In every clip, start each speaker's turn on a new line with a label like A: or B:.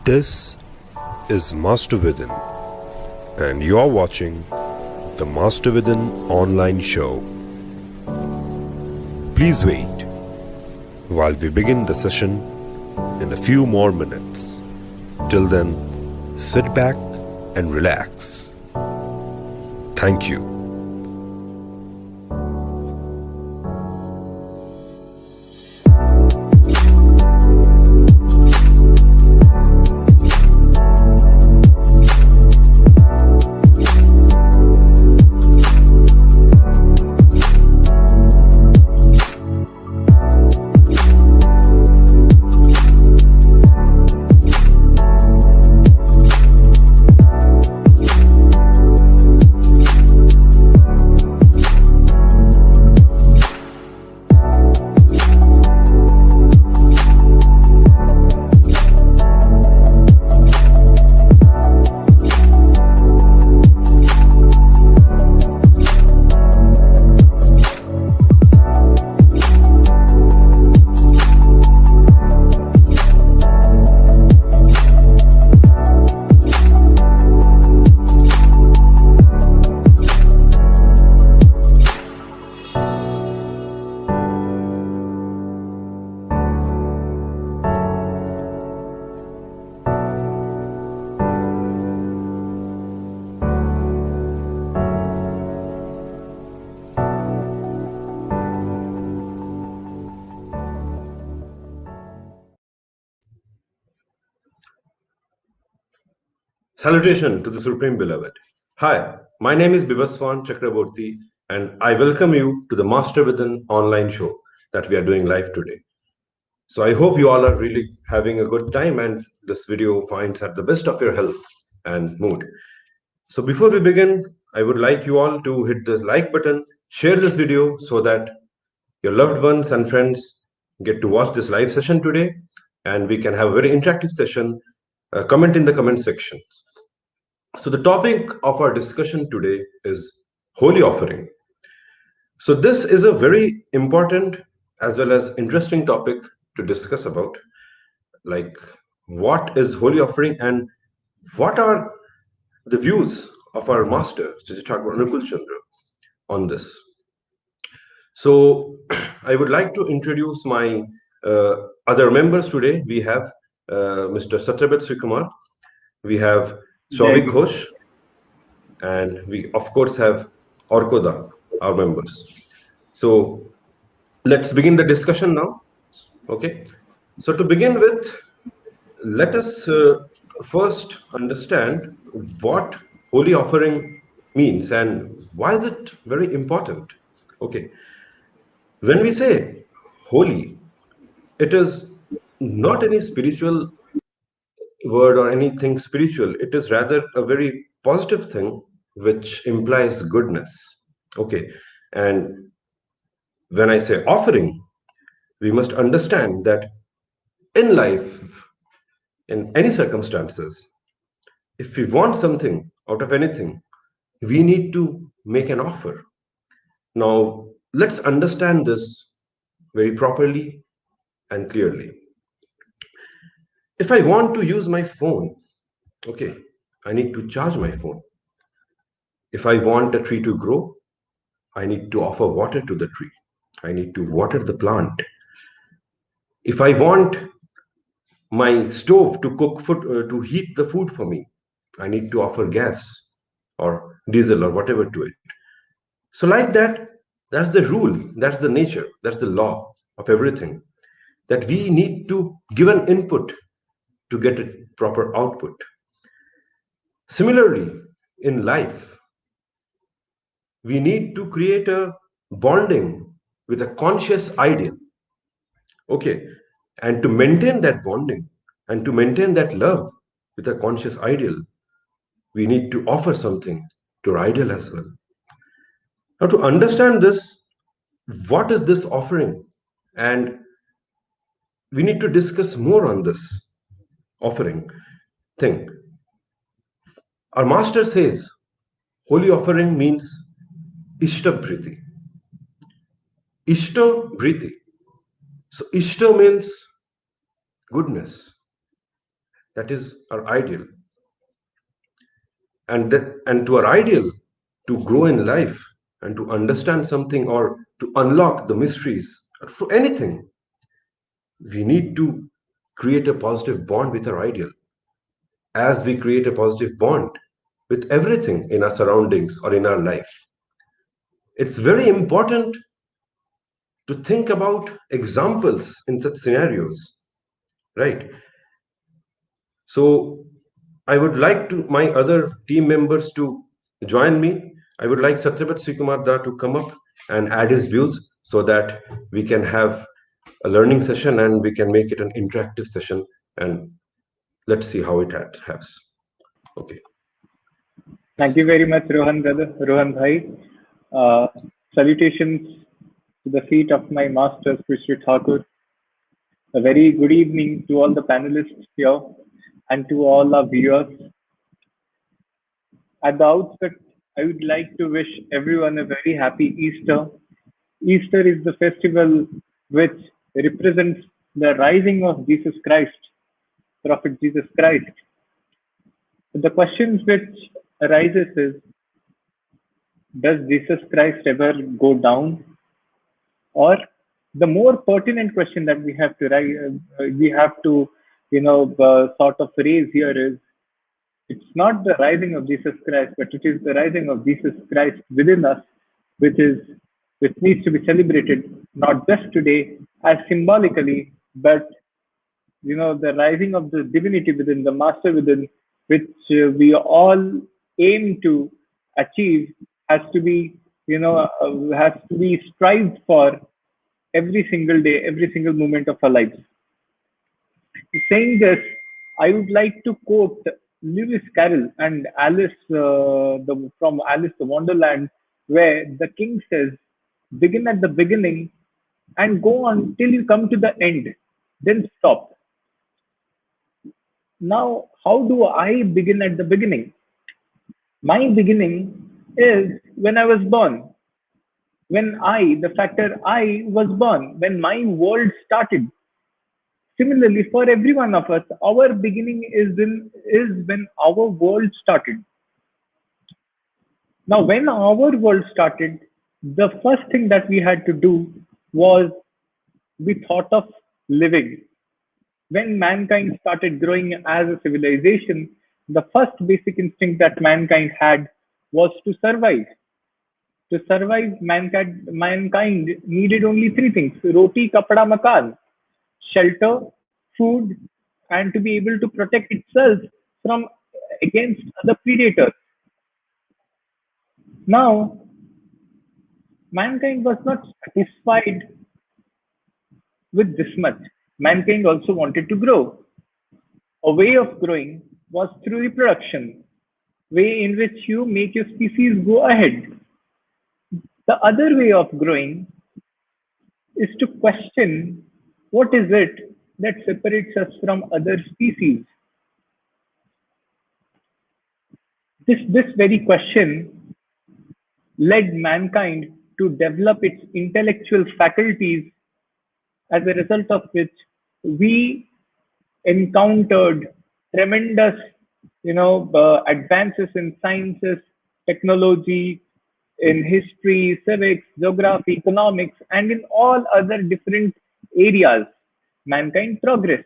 A: This is Master Within, and you are watching the Master Within online show. Please wait while we begin the session in a few more minutes. Till then, sit back and relax. Thank you.
B: Salutation to the Supreme Beloved. Hi, my name is Bibaswan Chakraborty, and I welcome you to the Master Within online show that we are doing live today. So I hope you all are really having a good time and this video finds at the best of your health and mood. So before we begin, I would like you all to hit the like button, share this video so that your loved ones and friends get to watch this live session today, and we can have a very interactive session. Comment in the comment section. So the topic of our discussion today is holy offering. So this is a very important as well as interesting topic to discuss about, like what is holy offering and what are the views of our master, Sri Thakur Anukul Chandra, on this. So I would like to introduce my other members today. We have Mr. Satyabhat Srikumar, we have Shobik Ghosh, and we of course have Orkoda, our members. So let's begin the discussion now. Okay. So to begin with, let us first understand what holy offering means and why is it very important. Okay. When we say holy, it is not any spiritual word or anything spiritual. It is rather a very positive thing which implies goodness. Okay. And when I say offering, we must understand that in life, in any circumstances, if we want something out of anything, we need to make an offer. Now, let's understand this very properly and clearly. If I want to use my phone, okay, I need to charge my phone. If I want a tree to grow, I need to offer water to the tree. I need to water the plant. If I want my stove to cook food, to heat the food for me, I need to offer gas or diesel or whatever to it. So, like that, that's the rule, that's the nature, that's the law of everything. That we need to give an input to get a proper output. Similarly, in life, we need to create a bonding with a conscious ideal. Okay. And to maintain that bonding and to maintain that love with a conscious ideal, we need to offer something to our ideal as well. Now, to understand this, what is this offering? And we need to discuss more on this offering thing. Our master says holy offering means Ishtabhriti. Ishtabhriti. So Ishta means goodness. That is our ideal. And to our ideal, to grow in life and to understand something or to unlock the mysteries for anything, we need to create a positive bond with our ideal, as we create a positive bond with everything in our surroundings or in our life. It's very important to think about examples in such scenarios, right? So I would like to my other team members to join me. I would like Satyapat Srikumar Da to come up and add his views so that we can have a learning session and we can make it an interactive session, and let's see how it has. Okay.
C: Thank you very much, Rohan brother, Rohan Bhai. Uh, Salutations to the feet of my master, Sri Thakur. A very good evening to all the panelists here and to all our viewers. At the outset, I would like to wish everyone a very happy Easter. Easter is the festival which represents the rising of Jesus Christ, Prophet Jesus Christ. The questions which arises is, does Jesus Christ ever go down? Or the more pertinent question that we have to, sort of raise here is, it's not the rising of Jesus Christ, but it is the rising of Jesus Christ within us, which is which needs to be celebrated not just today as symbolically, but the rising of the divinity within, the master within, which we all aim to achieve, has to be has to be strived for every single day, every single moment of our lives. Saying this, I would like to quote Lewis Carroll and from Alice the Wonderland, where the king says, begin at the beginning and go on till you come to the end, then stop. Now, how do I begin at the beginning? My beginning is when I was born. When the factor I was born, when my world started. Similarly, for every one of us, our beginning is when our world started. Now, when our world started, the first thing that we had to do was we thought of living. When mankind started growing as a civilization, the first basic instinct that mankind had was to survive. To survive, mankind needed only three things: roti, kapda, makan, shelter, food, and to be able to protect itself from against other predators. Now, mankind was not satisfied with this much. Mankind also wanted to grow. A way of growing was through reproduction, way in which you make your species go ahead. The other way of growing is to question what is it that separates us from other species. This very question led mankind to develop its intellectual faculties, as a result of which we encountered tremendous advances in sciences, technology, in history, civics, geography, economics, and in all other different areas. Mankind progressed.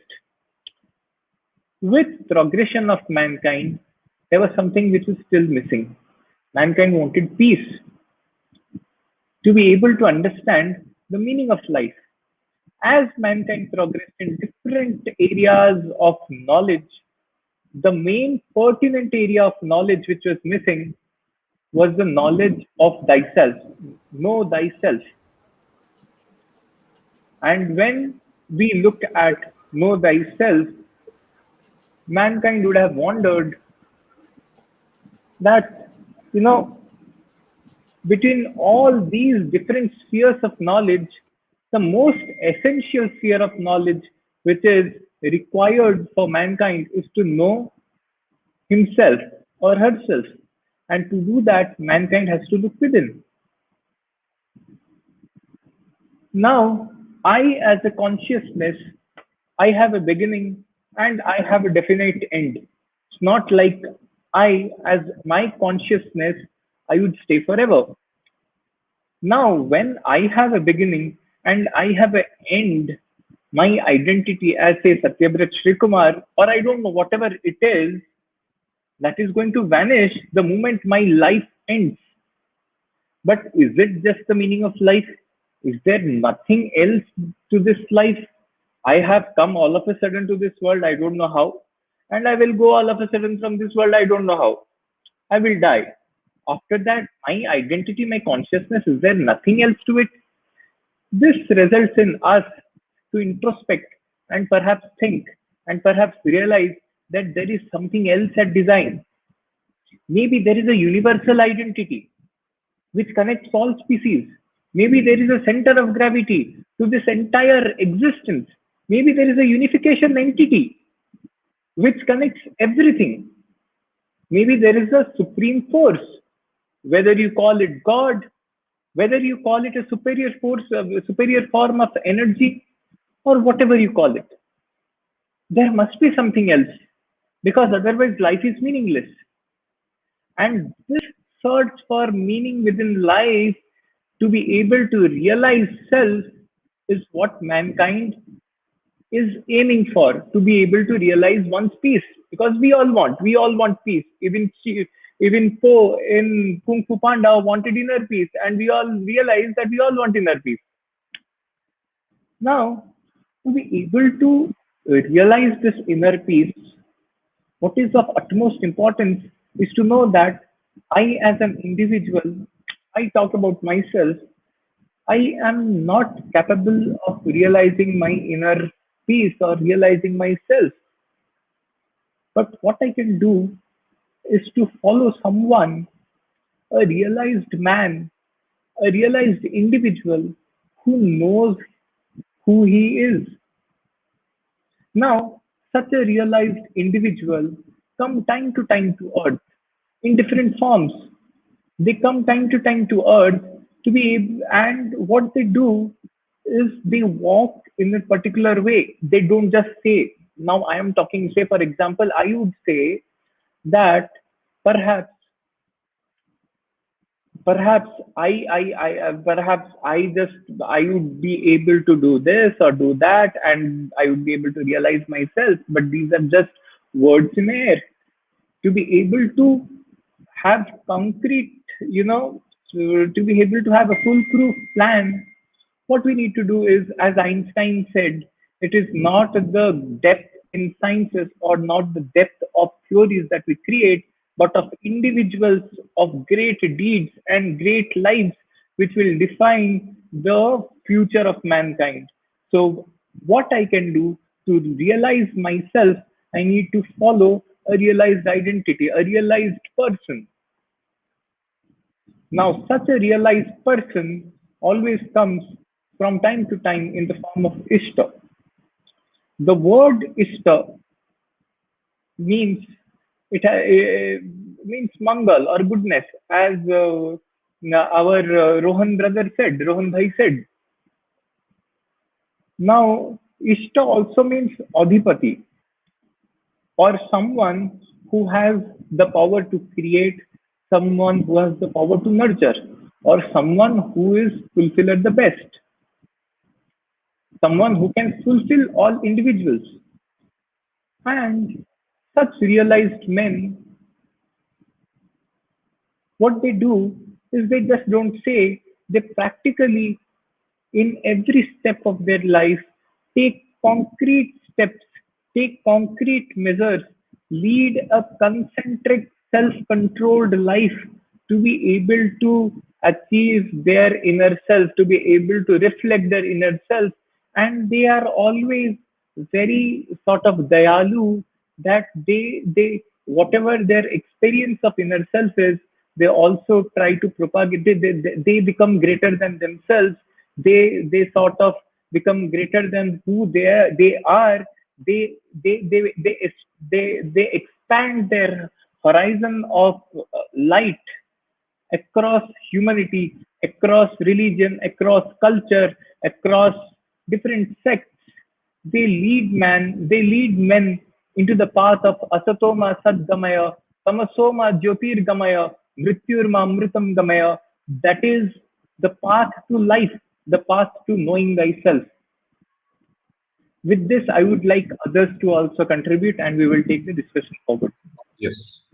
C: With progression of mankind, there was something which was still missing. Mankind wanted peace, to be able to understand the meaning of life. As mankind progressed in different areas of knowledge, the main pertinent area of knowledge which was missing was the knowledge of thyself. Know thyself. And when we look at know thyself, mankind would have wondered that, between all these different spheres of knowledge, the most essential sphere of knowledge which is required for mankind is to know himself or herself. And to do that, mankind has to look within. Now, I, as a consciousness, I have a beginning and I have a definite end. It's not like I, as my consciousness, I would stay forever. Now, when I have a beginning and I have an end, my identity as say Satyabrat Srikumar, or I don't know, whatever it is, that is going to vanish the moment my life ends. But is it just the meaning of life? Is there nothing else to this life? I have come all of a sudden to this world, I don't know how. And I will go all of a sudden from this world, I don't know how. I will die. After that, my identity, my consciousness, is there nothing else to it? This results in us to introspect and perhaps think and perhaps realize that there is something else at design. Maybe there is a universal identity which connects all species. Maybe there is a center of gravity to this entire existence. Maybe there is a unification entity which connects everything. Maybe there is a supreme force, whether you call it God, whether you call it a superior force, a superior form of energy, or whatever you call it. There must be something else because otherwise life is meaningless. And this search for meaning within life to be able to realize self is what mankind is aiming for, to be able to realize one's peace, because we all want peace. Even Po in Kung Fu Panda wanted inner peace, and we all realize that we all want inner peace. Now, to be able to realize this inner peace, what is of utmost importance is to know that I, as an individual, I talk about myself, I am not capable of realizing my inner peace or realizing myself. But what I can do is to follow someone, a realized man, a realized individual who knows who he is. Now, such a realized individual come time to time to earth in different forms. They come time to time to earth to be able, and what they do is they walk in a particular way. They don't just say. Now I am talking, say for example, I would say that perhaps perhaps perhaps I would be able to do this or do that, and I would be able to realize myself. But these are just words in air. To be able to have concrete, to be able to have a foolproof plan, what we need to do is, as Einstein said, it is not the depth in sciences or not the depth of theories that we create, but of individuals of great deeds and great lives, which will define the future of mankind. So, what I can do to realize myself, I need to follow a realized identity, a realized person. Now, such a realized person always comes from time to time in the form of Ishta. The word Ishta means means Mangal or goodness, as our Rohan brother said, Rohan Bhai said. Now, Ishta also means Adhipati, or someone who has the power to create, someone who has the power to nurture, or someone who is fulfilled at the best, someone who can fulfill all individuals. And such realized men, what they do is they just don't say, they practically, in every step of their life, take concrete steps, take concrete measures, lead a concentric, self controlled life to be able to achieve their inner self, to be able to reflect their inner self. And they are always very sort of dayalu, that whatever their experience of inner self is, they also try to propagate. They become greater than themselves. They sort of become greater than who they are. They expand their horizon of light across humanity, across religion, across culture, across different sects. They lead men into the path of asatoma sadgamaya, tamasoma jyotirgamaya, mrityurma mritam gamaya. That is the path to life, the path to knowing thyself. With this, I would like others to also contribute and we will take the discussion forward.
B: Yes.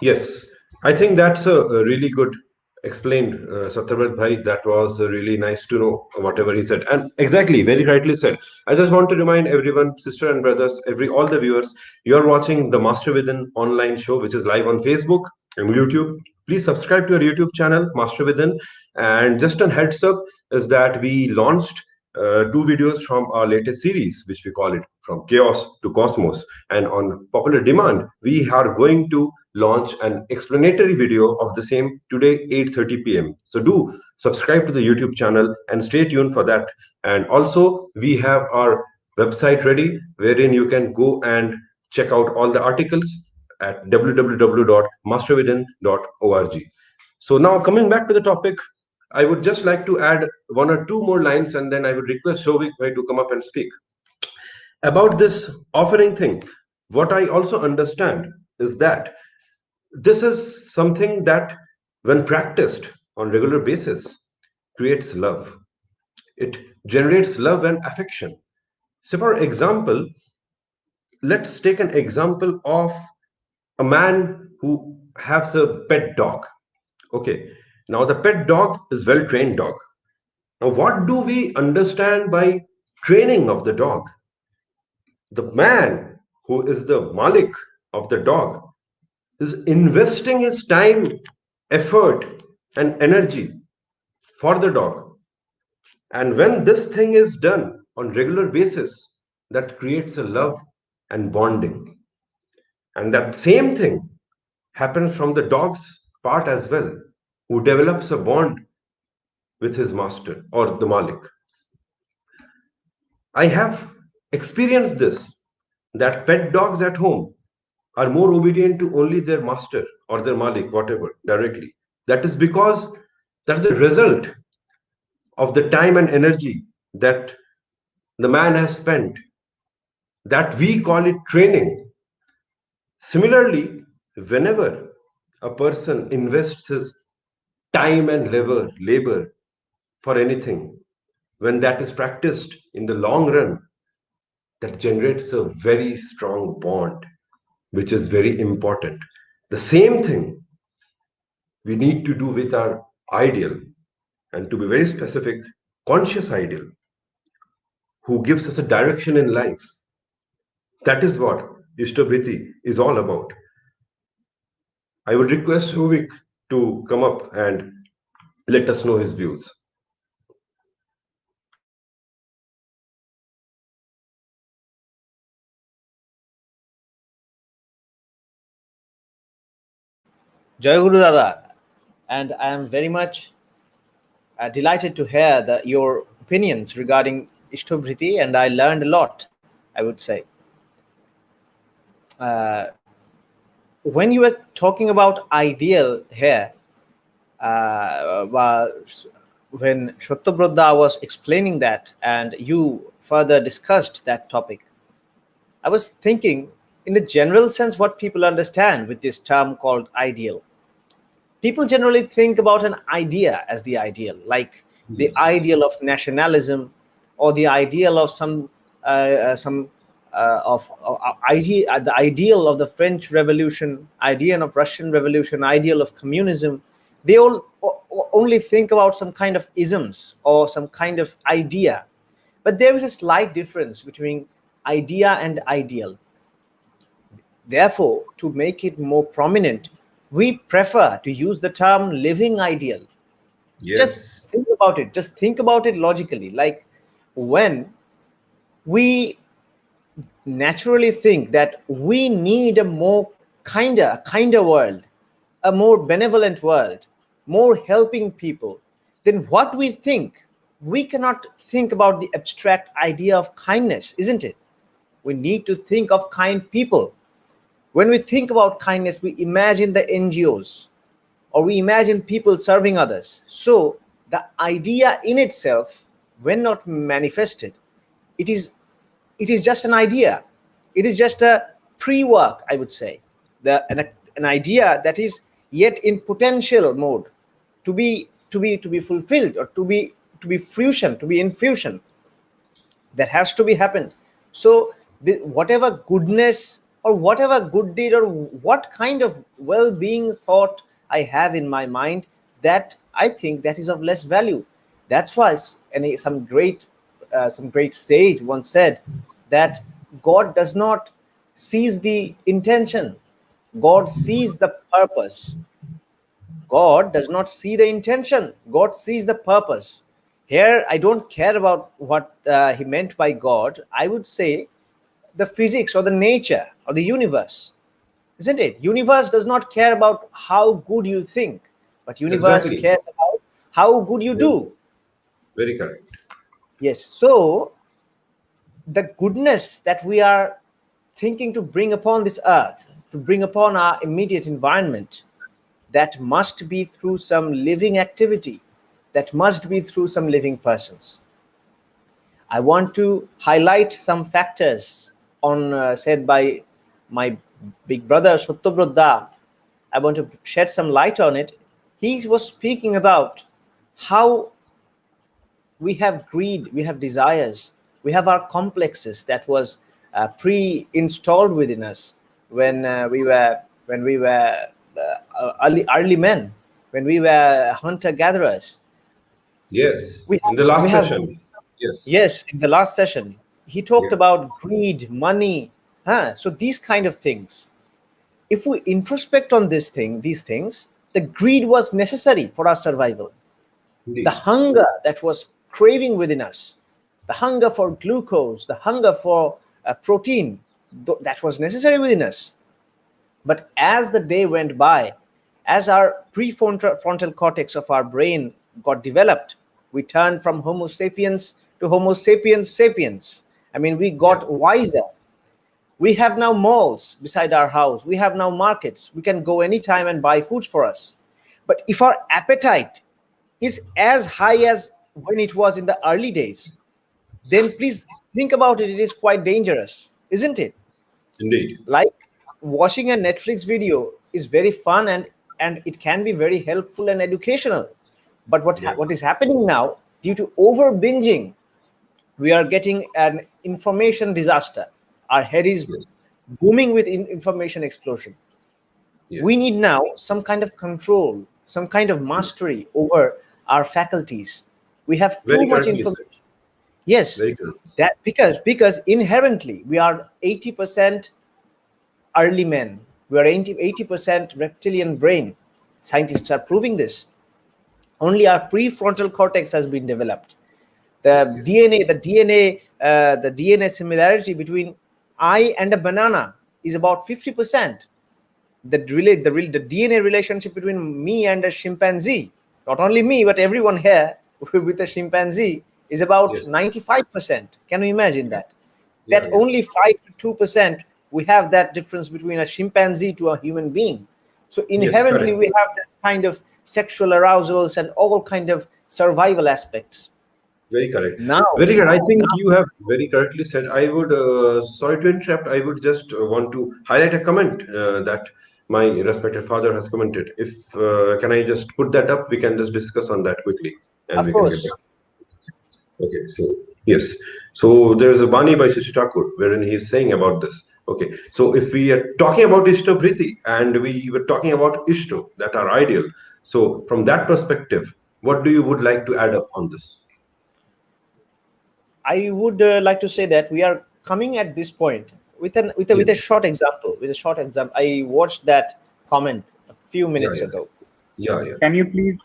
B: Yes, I think that's a really good explained, Satyabrat Bhai. That was really nice to know whatever he said, and exactly, very rightly said. I just want to remind everyone, sister and brothers, all the viewers, you are watching the Master Within online show, which is live on Facebook and YouTube. Please subscribe to our YouTube channel, Master Within. And just a heads up is that we launched two videos from our latest series, which we call it From Chaos to Cosmos. And on popular demand, we are going to launch an explanatory video of the same today, 8:30 p.m. So do subscribe to the YouTube channel and stay tuned for that. And also, we have our website ready, wherein you can go and check out all the articles at www.masterwithin.org. So now coming back to the topic, I would just like to add one or two more lines, and then I would request Shovik bhai to come up and speak about this offering thing. What I also understand is that this is something that, when practiced on regular basis, creates love. It generates love and affection. So, for example, let's take an example of a man who has a pet dog. Okay, now the pet dog is well trained dog. Now, what do we understand by training of the dog? The man who is the Malik of the dog is investing his time, effort, and energy for the dog. And when this thing is done on regular basis, that creates a love and bonding. And that same thing happens from the dog's part as well, who develops a bond with his master or the Malik. I have experienced this, that pet dogs at home are more obedient to only their master or their Malik, whatever, directly. That is because that's the result of the time and energy that the man has spent, that we call it training. Similarly, whenever a person invests his time and labor for anything, when that is practiced in the long run, that generates a very strong bond, which is very important. The same thing we need to do with our ideal, and to be very specific, conscious ideal, who gives us a direction in life. That is what Ishtabhriti is all about. I would request Uvik to come up and let us know his views.
D: Jai Guru Dada, and I am very much delighted to hear your opinions regarding Ishtobhriti, and I learned a lot, I would say. When you were talking about ideal here, when Shottobrodda was explaining that and you further discussed that topic, I was thinking, in the general sense, what people understand with this term called ideal. People generally think about an idea as the ideal, like the ideal of nationalism, or the ideal of the ideal of the French Revolution, ideal of Russian Revolution, ideal of communism. They all only think about some kind of isms or some kind of idea, but there is a slight difference between idea and ideal. Therefore, to make it more prominent, we prefer to use the term living ideal.
B: Yes.
D: Just think about it. Just think about it logically. Like, when we naturally think that we need a more kinder world, a more benevolent world, more helping people, then what we think, we cannot think about the abstract idea of kindness, isn't it? We need to think of kind people. When we think about kindness, we imagine the NGOs, or we imagine people serving others. So the idea in itself, when not manifested, it is just an idea. It is just a pre-work, I would say, an idea that is yet in potential mode to be fulfilled, or to be fruition, to be in fusion. That has to be happened. So whatever goodness or whatever good deed or what kind of well-being thought I have in my mind, that I think that is of less value. That's why some great sage once said that God does not sees the intention, God sees the purpose. God does not see the intention, God sees the purpose. Here, I don't care about what he meant by God. I would say the physics or the nature or the universe, isn't it? Universe does not care about how good you think, but universe
B: Exactly.
D: cares about how good you
B: Very,
D: do.
B: very correct.
D: Yes. So the goodness that we are thinking to bring upon this earth, to bring upon our immediate environment, that must be through some living activity, that must be through some living persons. I want to highlight some factors said by my big brother Satyabradha. I want to shed some light on it. He was speaking about how we have greed, we have desires, we have our complexes that was pre-installed within us when we were early men, when we were hunter gatherers.
B: Yes.
D: We
B: In
D: have
B: the
D: we
B: last
D: have
B: session. Yes.
D: Yes, in the last session, he talked
B: Yeah.
D: about greed, money, so these kind of things. If we introspect on these things, the greed was necessary for our survival. The
B: Indeed.
D: hunger that was craving within us, the hunger for glucose, the hunger for protein, that was necessary within us. But as the day went by, as our prefrontal cortex of our brain got developed, we turned from Homo sapiens to Homo sapiens sapiens. I mean, we
B: Yeah.
D: got wiser. We have now malls beside our house. We have now markets. We can go anytime and buy foods for us. But if our appetite is as high as when it was in the early days, then please think about it. It is quite dangerous, isn't it?
B: Indeed.
D: Like watching a Netflix video is very fun, and it can be very helpful and educational. But
B: Yeah.
D: what is happening now, due to over binging, we are getting an information disaster. Our head is
B: Yes.
D: booming with information explosion.
B: Yes.
D: We need now some kind of control, some kind of mastery over our faculties. We have too
B: Very
D: much
B: correctly said.
D: information. Yes,
B: Very correct.
D: that because inherently we are 80% early men. We are 80% reptilian brain. Scientists are proving this. Only our prefrontal cortex has been developed.
B: Yes. Yes.
D: The DNA similarity between I and a banana is about 50%. The DNA relationship between me and a chimpanzee, not only me but everyone here with a chimpanzee, is about
B: Yes.
D: 95%. Can you imagine
B: Yeah.
D: that?
B: Yeah.
D: That
B: Yeah.
D: only 5 to 2% we have that difference between a chimpanzee to a human being. So
B: Yes.
D: inherently
B: Correct.
D: we have that kind of sexual arousals and all kind of survival aspects.
B: Very correct.
D: Now,
B: Very good. I think
D: now
B: you have very correctly said. I would, sorry to interrupt, I would just want to highlight a comment that my respected father has commented. If can I just put that up? We can just discuss on that quickly and
D: of
B: we can get back.
D: course.
B: Okay, so yes. So there's a Bani by Shashi Thakur wherein he is saying about this. Okay, so if we are talking about Ishto Priti and we were talking about Ishto that are ideal, so from that perspective, what do you would like to add up on this?
D: I would like to say that we are coming at this point with a
B: Yes.
D: short example. With a short example, I watched that comment a few
B: Yeah,
D: minutes
B: yeah,
D: ago.
B: yeah, yeah.
C: Can you please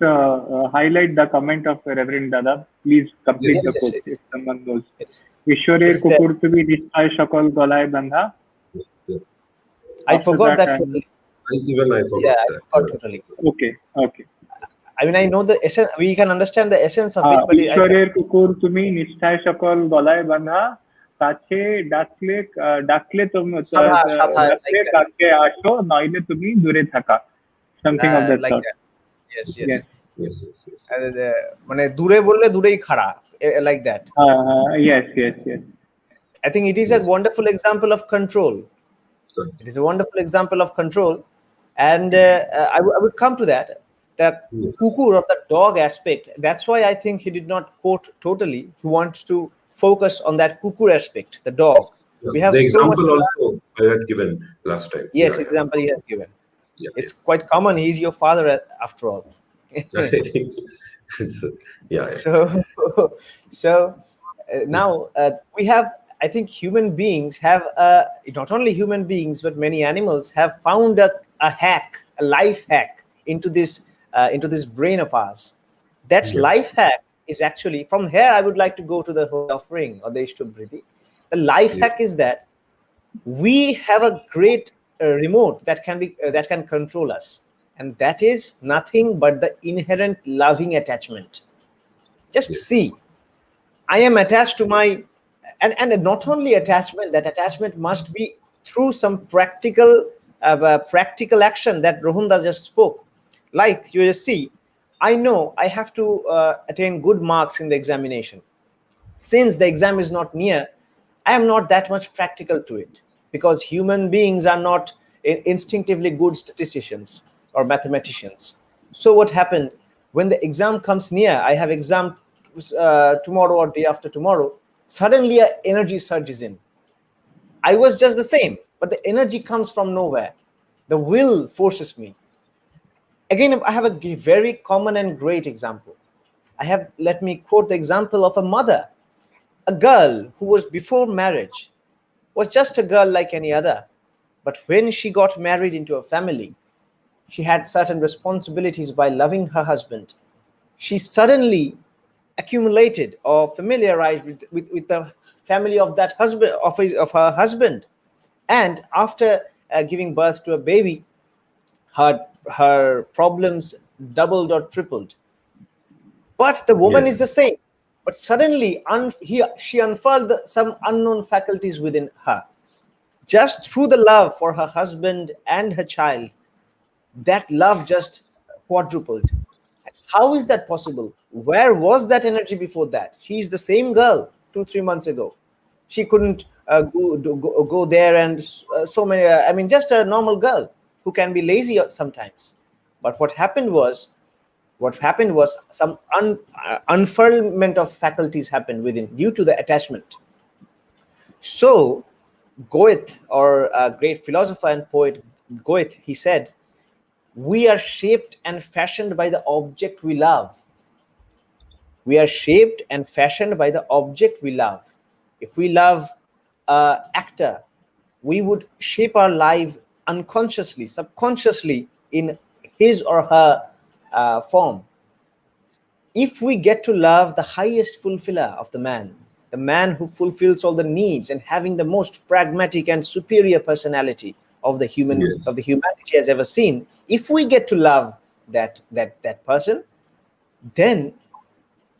C: highlight the comment of Reverend Dada? Please
B: Yes,
C: complete the
D: Yes,
C: quote
B: yes,
D: it
C: if
D: is.
C: someone knows.
D: It is.
C: ঈশ্বরের
D: It's there.
C: কুকুর তুমি নিশ্চয় সকল গলায় বাঁধা.
B: yes, yeah.
D: I
C: After
D: forgot
C: that,
D: that totally.
B: I
D: Yeah,
B: forgot
D: I
B: that.
D: forgot totally.
C: okay, okay.
D: I mean, I know the essence. We can understand the essence of it, but
C: ঈশ্বরের কুকুর তুমি নিষ্ঠায় সকল গলায় বাঁধা, কাছে ডাকলে ডাকলে তুমি
D: Shadha, shadha,
C: ডাকলে
D: like that.
C: কাছে আসো, নইলে তুমি দূরে থাকা. Something of that
D: Like
C: sort.
D: that. Yes, yes.
C: Yes.
B: Yes, yes, yes, yes.
D: মানে দূরে বললে দূরেই খাড়া, like that.
C: Yes, yes, yes.
D: I think it is a
B: Yes.
D: wonderful example of control.
B: Correct.
D: It is a wonderful example of control. And I would come to that. The
B: Yes.
D: cuckoo or the dog aspect, that's why I think he did not quote totally. He wants to focus on that cuckoo aspect, the dog.
B: Yeah.
D: We
B: The
D: have so much
B: example
D: to learn.
B: also I had given last time.
D: Yes,
B: Yeah,
D: example he has given.
B: yeah,
D: It's quite common. He's your father after all.
B: yeah. It's, yeah, yeah.
D: So so now we have, I think human beings have not only human beings but many animals have found a hack, a life hack into this brain of ours. That
B: Yes.
D: life hack is actually, from here I would like to go to the holy offering or the Ishtobriti. The life
B: Yes.
D: hack is that we have a great remote that can control us, and that is nothing but the inherent loving attachment. Just
B: Yes.
D: see, I am attached to my, and not only attachment, that attachment must be through some practical action that Rohunda just spoke. Like you just see, I know I have to attain good marks in the examination. Since the exam is not near, I am not that much practical to it, because human beings are not instinctively good statisticians or mathematicians. So what happened when the exam comes near? I have exam tomorrow or day after tomorrow. Suddenly, a energy surges in. I was just the same, but the energy comes from nowhere. The will forces me. Again, I have a very common and great example. Let me quote the example of a mother. A girl who was before marriage was just a girl like any other. But when she got married into a family, she had certain responsibilities by loving her husband. She suddenly accumulated or familiarized with the family of that husband of her husband. And after giving birth to a baby, her problems doubled or tripled. But the woman is
B: Yes.
D: the same. But suddenly, she unfurled some unknown faculties within her. Just through the love for her husband and her child, that love just quadrupled. How is that possible? Where was that energy before that? She's the same girl 2 3 months ago. She couldn't go there, and so many. I mean, just a normal girl who can be lazy sometimes. But what happened was some unfurlment of faculties happened within due to the attachment. So Goethe, or a great philosopher and poet Goethe, he said, we are shaped and fashioned by the object we love. We are shaped and fashioned by the object we love. If we love an actor, we would shape our life unconsciously, subconsciously, in his or her form. If we get to love the highest fulfiller of the man who fulfills all the needs and having the most pragmatic and superior personality
B: Yes.
D: of the humanity has ever seen, if we get to love that person, then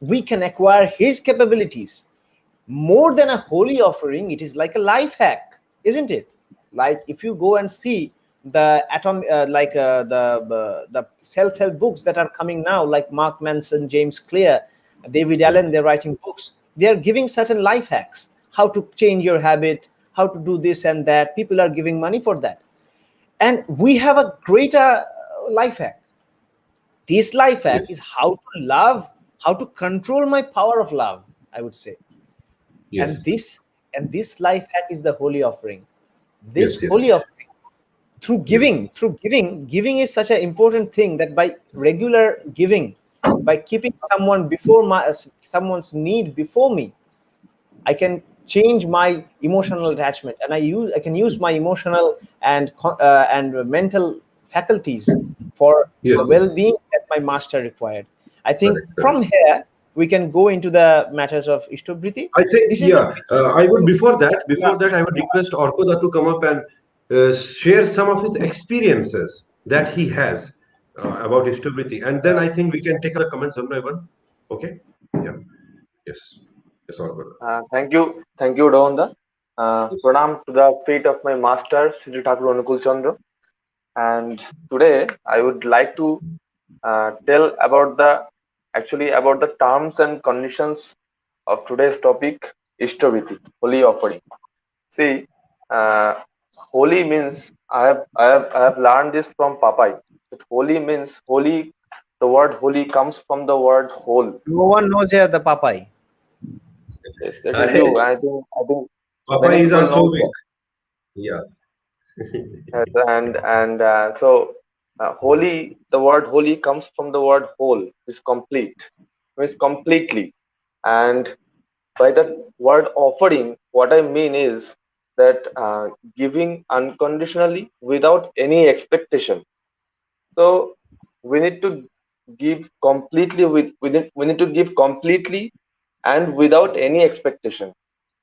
D: we can acquire his capabilities. More than a holy offering, it is like a life hack, isn't it? Like if you go and see the the self-help books that are coming now, like Mark Manson, James Clear, David Allen,
B: Yes.
D: they're writing books. They are giving certain life hacks, how to change your habit, how to do this and that. People are giving money for that, and we have a greater life hack. This life hack
B: Yes.
D: is how to love, how to control my power of love, I would say. And
B: Yes.
D: this life hack is the holy offering. This
B: Yes. Yes.
D: holy offering,
B: Yes.
D: giving is such an important thing, that by regular giving, by keeping someone's need before me, I can change my emotional attachment, and I can use my emotional and mental faculties for
B: Yes.
D: the
B: Yes.
D: well-being that my master required. I think
B: Correct. Correct.
D: from here we can go into the matters of Ishtobriti.
B: I think,
D: This is the
B: yeah. I would
D: yeah,
B: before that I would request Orkoda to come up and share some of his experiences that he has about stability, and then I think we can take up the comments one by one. Okay. Yeah. Yes. Yes, Orkoda.
E: Thank you, Donda.
B: Yes.
E: Pranam to the feet of my master, Sri Thakur Anukul Chandra. And today I would like to tell about the terms and conditions of today's topic. Ishtabiti, holy offering. See, holy means I have learned this from Papai. That holy means holy. The word holy comes from the word whole.
D: No one knows here the Papai.
E: Yes, it is
B: Hey,
E: you. I think
B: Papa
E: many
B: is
E: people
B: also
E: know
B: big.
E: that.
B: Yeah.
E: Yes, and holy. The word holy comes from the word whole. Is complete. Means completely. And by that word offering, what I mean is that giving unconditionally without any expectation. So we need to give completely we need to give completely and without any expectation.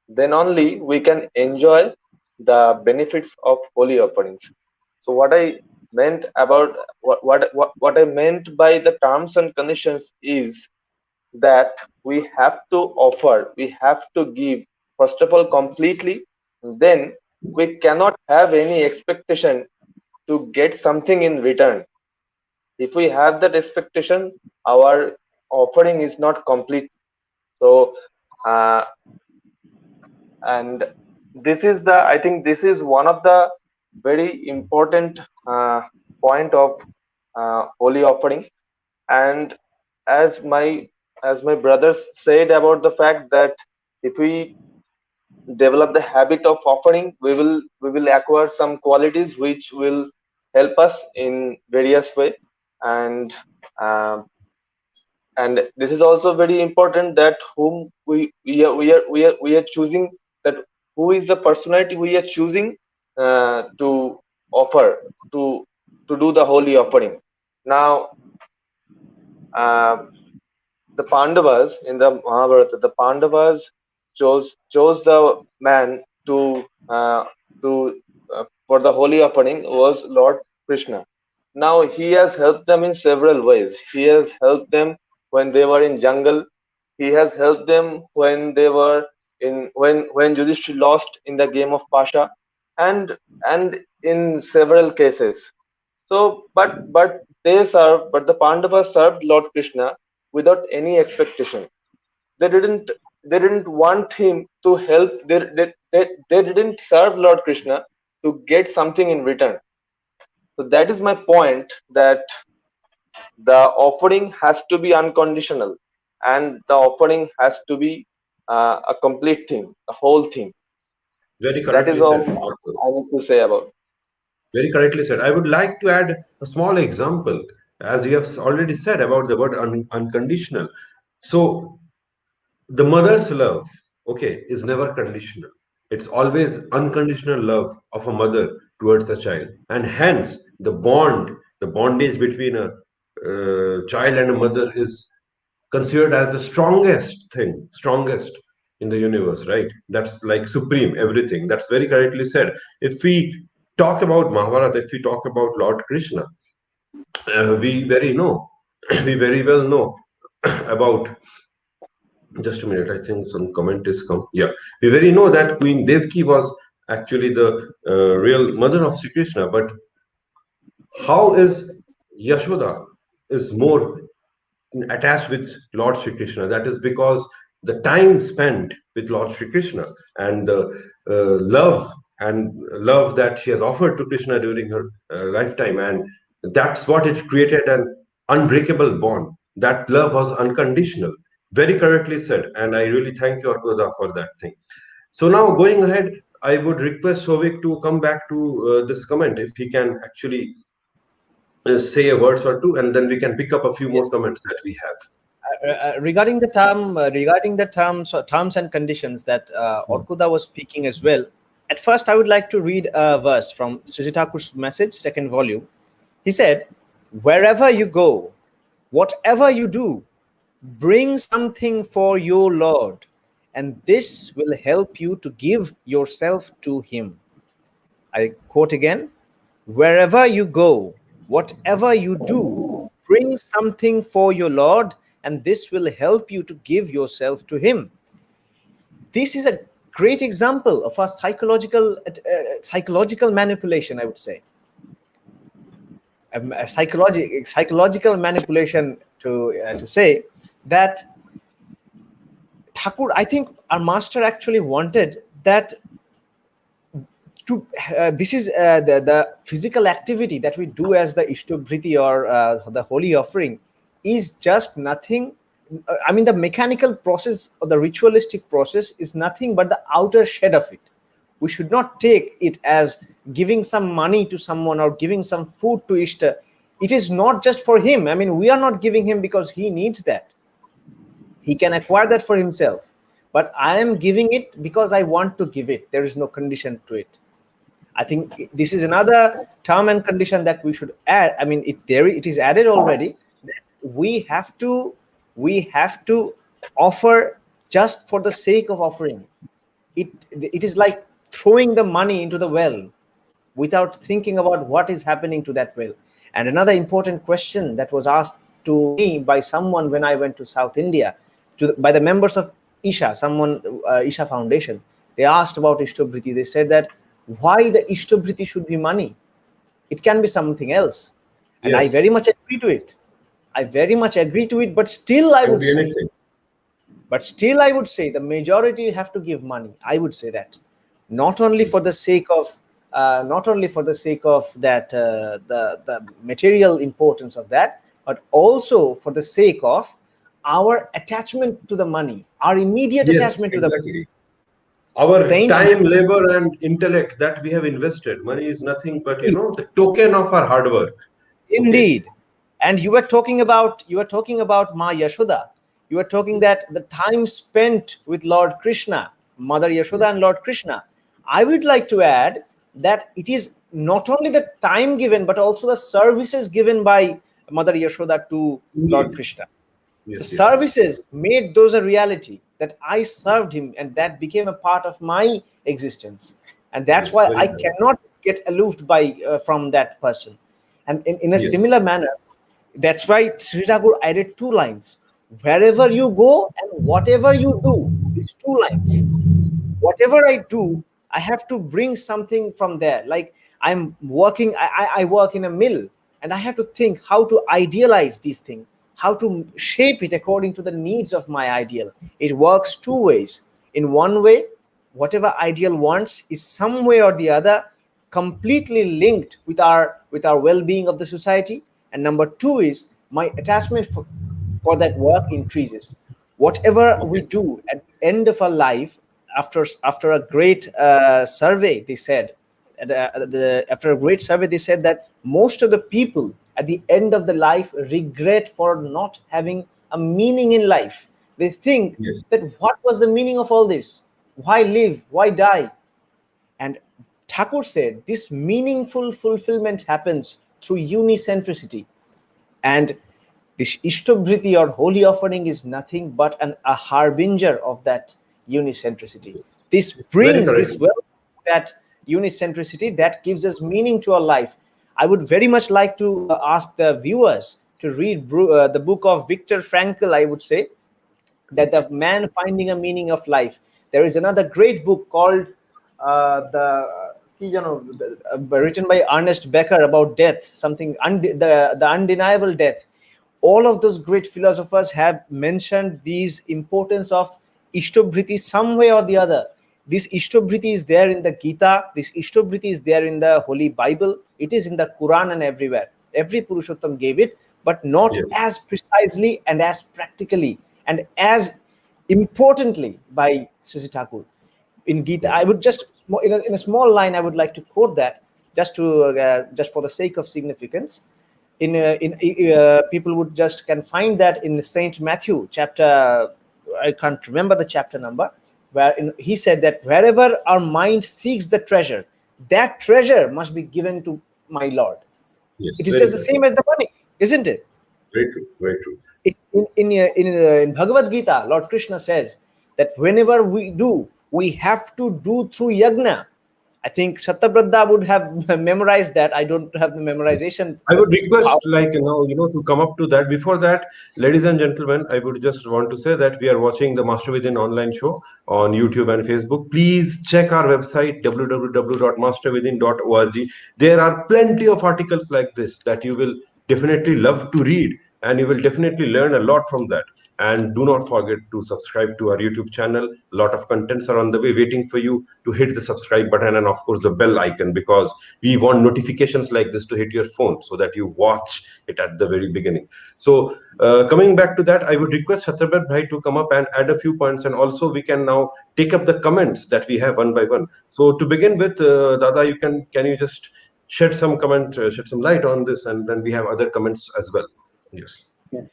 E: Then only we can enjoy the benefits of holy offerings. So what I meant by the terms and conditions is that we have to offer, we have to give, first of all, completely. Then we cannot have any expectation to get something in return. If we have that expectation, our offering is not complete. So, uh, and this is the, I think this is one of the very important point of holy offering. And as my brothers said about the fact that if we develop the habit of offering, we will acquire some qualities which will help us in various way. And um, and this is also very important that whom we are choosing, that who is the personality we are choosing to offer, to do the holy offering. Now, uh, the Pandavas in the Mahabharata, the Pandavas chose the man to for the holy offering was Lord Krishna. Now he has helped them in several ways. He has helped them when they were in jungle. He has helped them when they were in when Yudhishthir lost in the game of Pasha, and in several cases. So, but the Pandavas served Lord Krishna without any expectation. They didn't want him to help. They didn't serve Lord Krishna to get something in return. So that is my point, that the offering has to be unconditional, and the offering has to be a complete thing, a whole thing.
B: Very
E: That is
B: correctly said,
E: all
B: Arthur.
E: I need to say about.
B: Very correctly said. I would like to add a small example, as you have already said about the word unconditional. So, the mother's love, okay, is never conditional. It's always unconditional love of a mother towards a child. And hence, the bondage between a child and a mother is considered as the strongest thing, strongest in the universe, right? That's like supreme, everything. That's very correctly said. If we talk about Mahabharata, if we talk about Lord Krishna, we very know, we very well know about. Just a minute, I think some comment is come. Yeah, we very know that Queen Devki was actually the real mother of Sri Krishna, but how is Yashoda is more attached with Lord Sri Krishna? That is because the time spent with Lord Sri Krishna and the love that she has offered to Krishna during her lifetime, and that's what it created an unbreakable bond. That love was unconditional. Very correctly said, and I really thank you, Arkoda, for that thing. So now going ahead, I would request Sovik to come back to this comment if he can actually say a words or two, and then we can pick up a few more
D: Yes.
B: comments that we have.
D: Regarding the terms and conditions that Orkuda was speaking as well. At first, I would like to read a verse from Sri Thakur's message, second volume. He said, "Wherever you go, whatever you do, bring something for your Lord, and this will help you to give yourself to Him." I quote again, "Wherever you go, whatever you do, bring something for your Lord, and this will help you to give yourself to Him." This is a great example of a psychological manipulation, I would say. A psychological manipulation to say that Thakur, I think our master actually wanted that to this is the physical activity that we do as the Ishtobhriti or the holy offering is just nothing. I mean, the mechanical process or the ritualistic process is nothing but the outer shed of it. We should not take it as giving some money to someone or giving some food to Ishta. It is not just for him. I mean, we are not giving him because he needs that. He can acquire that for himself. But I am giving it because I want to give it. There is no condition to it. I think this is another term and condition that we should add. I mean, it is added already. We have to offer just for the sake of offering. It is like throwing the money into the well without thinking about what is happening to that well. And another important question that was asked to me by someone when I went to South India, by the members of Isha, Isha Foundation, they asked about Ishtobhriti. They said that why the Ishtobhriti should be money. It can be something else. And I
B: Yes.
D: very much agree to it. I very much agree to it, but still I
B: Can
D: would
B: be
D: say,
B: anything.
D: the majority have to give money. I would say that not only for the sake of that the material importance of that, but also for the sake of our attachment to the money, our immediate
B: Yes,
D: attachment to the money.
B: exactly. Our
D: Saint
B: time, labor, and intellect that we have invested. Money is nothing but, the token of our hard work.
D: Indeed. And you were talking about Ma Yashoda. You were talking that the time spent with Lord Krishna, Mother Yashoda and Lord Krishna. I would like to add that it is not only the time given, but also the services given by Mother Yashoda to Lord Krishna. The
B: Yes, yes.
D: services made those a reality, that I served him and that became a part of my existence. And that's
B: Yes,
D: why
B: very
D: I
B: nice.
D: cannot get aloof from that person. And in a
B: Yes.
D: similar manner, that's why Sri Thakur added two lines. Wherever you go and whatever you do, these two lines. Whatever I do, I have to bring something from there. Like I'm working, I work in a mill, and I have to think how to idealize these things, how to shape it according to the needs of my ideal. It works two ways. In one way, whatever ideal wants is some way or the other completely linked with our well-being of the society. And number two is my attachment for that work increases. Whatever we
B: Okay.
D: do at the end of our life, after a great survey, they said, after a great survey, they said that most of the people at the end of the life regret for not having a meaning in life. They think
B: Yes.
D: that what was the meaning of all this? Why live? Why die? And Thakur said this meaningful fulfillment happens through unicentricity. And this Ishtobhriti or holy offering is nothing but a harbinger of that unicentricity.
B: Yes.
D: This
B: Very
D: brings
B: correct.
D: this wealth, that unicentricity that gives us meaning to our life. I would very much like to ask the viewers to read the book of Viktor Frankl, I would say, that the man finding a meaning of life. There is another great book called written by Ernest Becker about death, something the undeniable death. All of those great philosophers have mentioned these importance of Ishtobhriti some way or the other. This Ishtobhriti is there in the Gita. This Ishtobhriti is there in the Holy Bible. It is in the Quran and everywhere. Every Purushottam gave it, but not
B: Yes.
D: as precisely and as practically and as importantly by Sri Thakur. In Gita, I would just in a small line, I would like to quote that just for the sake of significance. People would just can find that in Saint Matthew chapter. I can't remember the chapter number, where he said that wherever our mind seeks the treasure, that treasure must be given to my Lord.
B: Yes.
D: It is
B: Very
D: just the
B: correct.
D: same as the money, isn't it?
B: Very true. Very true.
D: In Bhagavad Gita, Lord Krishna says that whenever we have to do through yagna. I think Satabradda would have memorized that. I don't have the memorization.
B: I would request,
D: How?
B: like, to come up to that. Before that, ladies and gentlemen, I would just want to say that we are watching the Master Within online show on YouTube and Facebook. Please check our website, www.masterwithin.org. There are plenty of articles like this that you will definitely love to read, and you will definitely learn a lot from that. And do not forget to subscribe to our YouTube channel. A lot of contents are on the way waiting for you to hit the subscribe button and, of course, the bell icon, because we want notifications like this to hit your phone so that you watch it at the very beginning. So, coming back to that, I would request Chhatrapati Bhai to come up and add a few points, and also we can now take up the comments that we have one by one. So, to begin with, Dada, can you just shed some light on this, and then we have other comments as well. Yes.
C: Yes.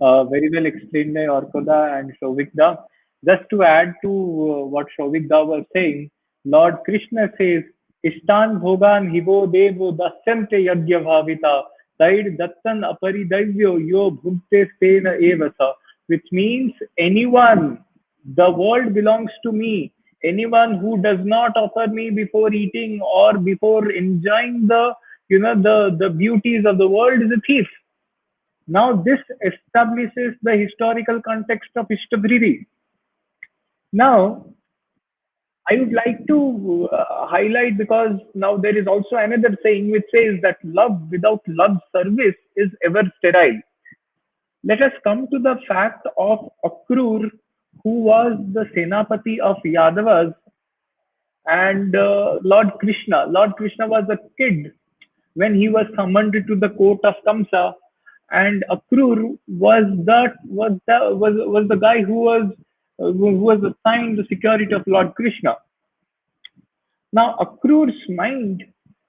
C: Very well explained by Orkoda and Shobikda. Just to add to what Shobikda was saying, Lord Krishna says, Ishtan bhogan hivo devo dasyante yagya bhavita taid dattan aparidavyo yo bhunte stena evasa, which means anyone, the world belongs to me. Anyone who does not offer me before eating or before enjoying the beauties of the world is a thief. Now, this establishes the historical context of Ishtabhriri. Now, I would like to highlight, because now there is also another saying which says that love without love service is ever sterile. Let us come to the fact of Akrur, who was the Senapati of Yadavas, and Lord Krishna. Lord Krishna was a kid when he was summoned to the court of Kamsa, and Akrur was the guy who was assigned the security of Lord Krishna. Now Akrur's mind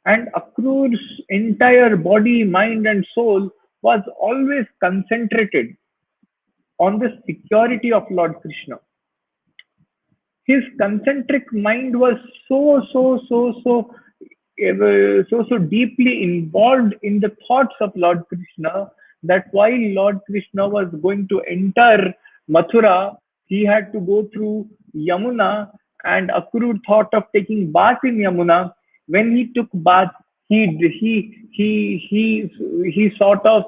C: and Akrur's entire body, mind, and soul was always concentrated on the security of Lord Krishna. His concentric mind was so deeply involved in the thoughts of Lord Krishna that while Lord Krishna was going to enter Mathura, he had to go through Yamuna, and Akrur thought of taking bath in Yamuna. When he took bath, he sort of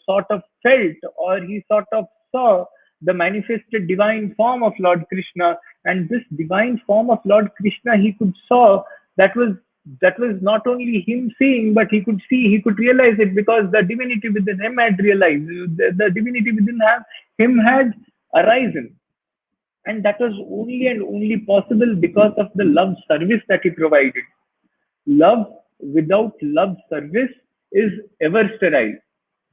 C: sort of felt, or he sort of saw the manifested divine form of Lord Krishna, and this divine form of Lord Krishna he could saw, that was not only him seeing, but he could realize it, because the divinity within him had realized, the divinity within him had arisen, and that was only and only possible because of the love service that he provided. Love without love service is ever sterile.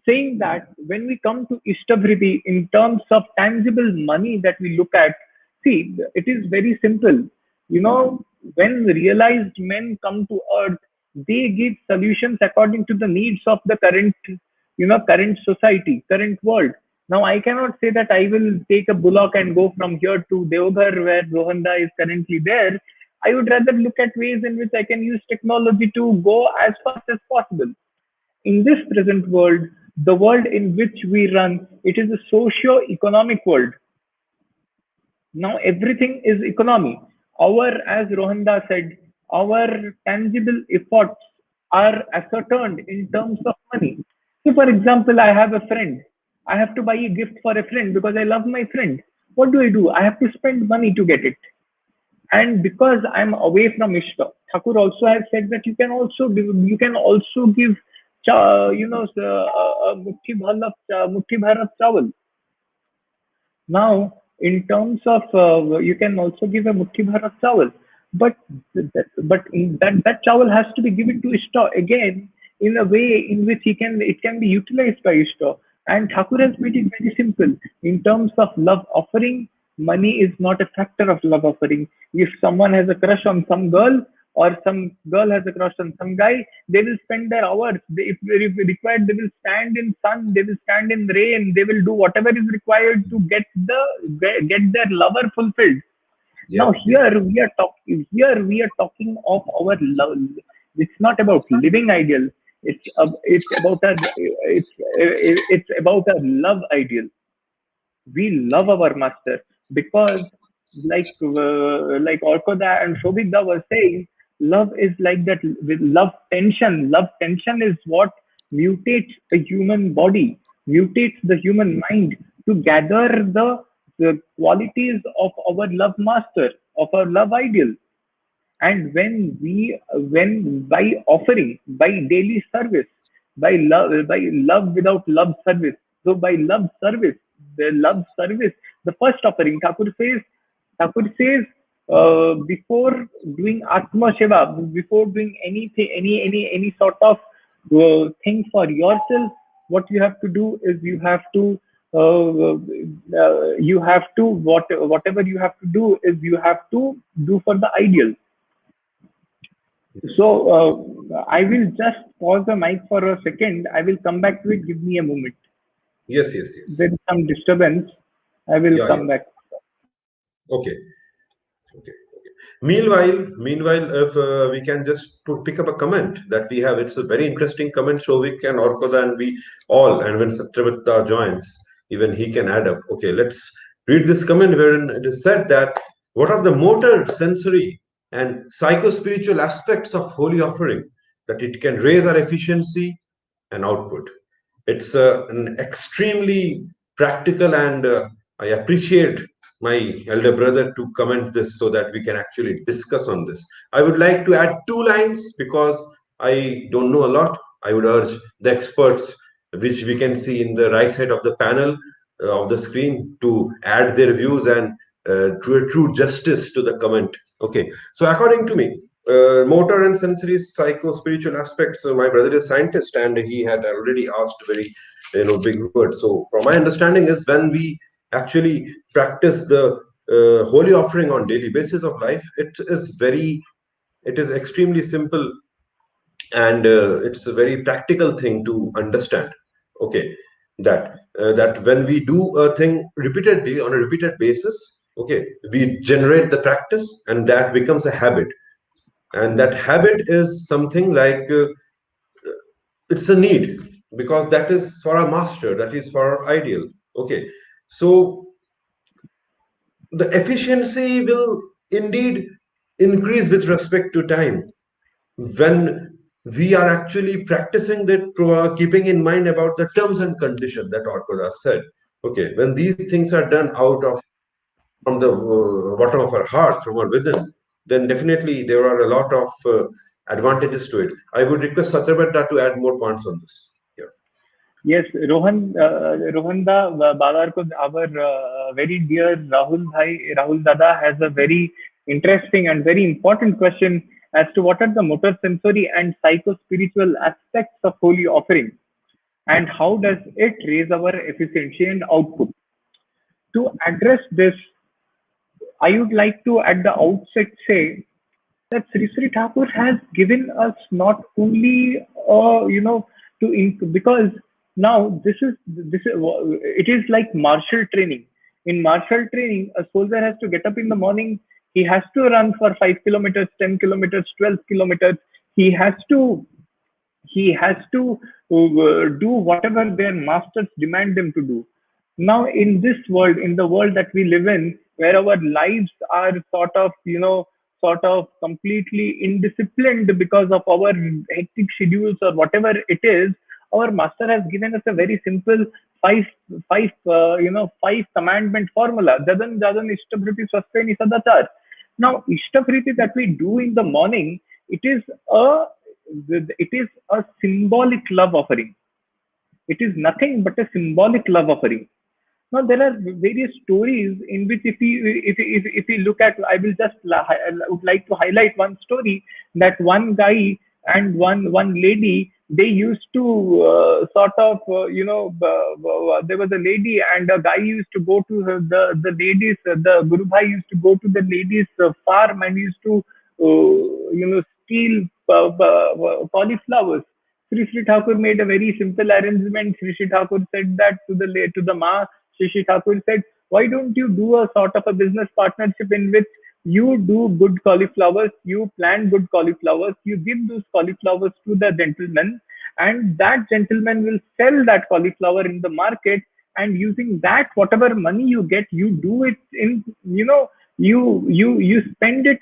C: Saying that, when we come to Ishtabhriti in terms of tangible money that we look at, see, it is very simple. When realized men come to earth, they give solutions according to the needs of the current society, current world. Now, I cannot say that I will take a bullock and go from here to Deoghar, where Rohanda is currently there. I would rather look at ways in which I can use technology to go as fast as possible. In this present world, the world in which we run, it is a socio-economic world. Now everything is economy. As Rohanda said, our tangible efforts are ascertained in terms of money. So, for example, I have a friend. I have to buy a gift for a friend because I love my friend. What do? I have to spend money to get it. And because I'm away from Ishta, Thakur also has said that you can also give mutti bhar of chawal. Now, in terms of you can also give a mutti bhar of chawal, but that chawal has to be given to Ishta again in a way in which it can be utilized by Ishta. And Thakur has made it very simple. In terms of love offering, money is not a factor of love offering. If someone has a crush on some girl, or some girl has a crush on some guy, they will spend their hours. If required, they will stand in sun, they will stand in rain, they will do whatever is required to get their lover fulfilled. Now here we are talking of our love. It's not about living ideal. It's about a love ideal. We love our master because, like Orkoda and Shobikda were saying, love is like that. With love tension is what mutates the human body, mutates the human mind to gather the qualities of our love master, of our love ideal. And when by offering, by daily service, by love without love service, So by love service, the first offering, Thakur says, before doing Atma Shiva, before doing anything, any sort of thing for yourself, what you have to do is whatever you have to do is you have to do for the ideal. So
B: Yes.
C: I will just pause the mic for a second. I will come back to it. Give me a moment.
B: Yes, yes,
C: There
B: yes.
C: is some disturbance. I will
B: Yeah,
C: come
B: yeah.
C: back.
B: Okay. Okay. Okay. Meanwhile, if we can just to pick up a comment that we have, it's a very interesting comment. Shovik and Orkoda and we all, and when Satyavita joins, even he can add up. Okay, let's read this comment wherein it is said that what are the motor, sensory, and psycho-spiritual aspects of holy offering that it can raise our efficiency and output. It's an extremely practical, and I appreciate my elder brother to comment this so that we can actually discuss on this. I would like to add two lines because I don't know a lot. I would urge the experts, which we can see in the right side of the panel of the screen, to add their views and true justice to the comment. Okay, so according to me, motor and sensory psycho spiritual aspects. My brother is scientist and he had already asked very big words. So from my understanding is when we actually practice the holy offering on daily basis of life, it is extremely simple, and it's a very practical thing to understand. Okay, that when we do a thing repeatedly on a repeated basis, okay, we generate the practice and that becomes a habit, and that habit is something like it's a need, because that is for our master, that is for our ideal. Okay, so the efficiency will indeed increase with respect to time when we are actually practicing that, keeping in mind about the terms and condition that Orkoda said. Okay, when these things are done out of from the bottom of our heart, from our within, then definitely there are a lot of advantages to it. I would request Satyabhata to add more points on this. Yeah.
C: Yes, Rohanda Badarkod, our very dear Rahul Dada has a very interesting and very important question as to what are the motor sensory and psycho-spiritual aspects of holy offering and how does it raise our efficiency and output. To address this, I would like to at the outset say that Sri Sri Thakur has given us not only because now this is it is like martial training. In martial training, a soldier has to get up in the morning. He has to run for 5 kilometers, 10 kilometers, 12 kilometers. He has to do whatever their masters demand them to do. Now, in this world, in the world that we live in, where our lives are sort of completely indisciplined because of our hectic schedules or whatever it is, our master has given us a very simple five, five commandment formula. Jadan jadan ishtabriti swasteni sadachar. Now, ishtabriti that we do in the morning, it is a it is a symbolic love offering. It is nothing but a symbolic love offering. Now there are various stories in which if we look at, I will just would like to highlight one story that one guy and one lady, they used to there was a lady and a guy used to go to the ladies, the Guru Bhai used to go to the ladies farm and used to steal cauliflowers. Sri Sri Thakur made a very simple arrangement. Sri Sri Thakur said that to the Ma. Sri Sri Thakur said, "Why don't you do a sort of a business partnership in which you do good cauliflowers, you plant good cauliflowers, you give those cauliflowers to the gentleman, and that gentleman will sell that cauliflower in the market, and using that, whatever money you get, you do it in you spend it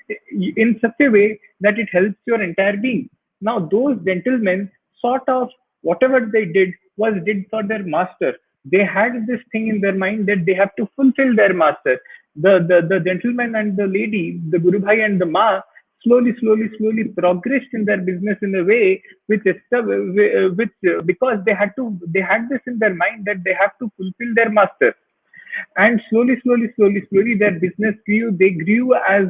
C: in such a way that it helps your entire being." Now, those gentlemen sort of whatever they did was did for their master. They had this thing in their mind that they have to fulfill their master. The gentleman and the lady, the Guru Bhai and the Ma, slowly progressed in their business in a way which because they had this in their mind that they have to fulfill their master. And slowly their business grew. They grew as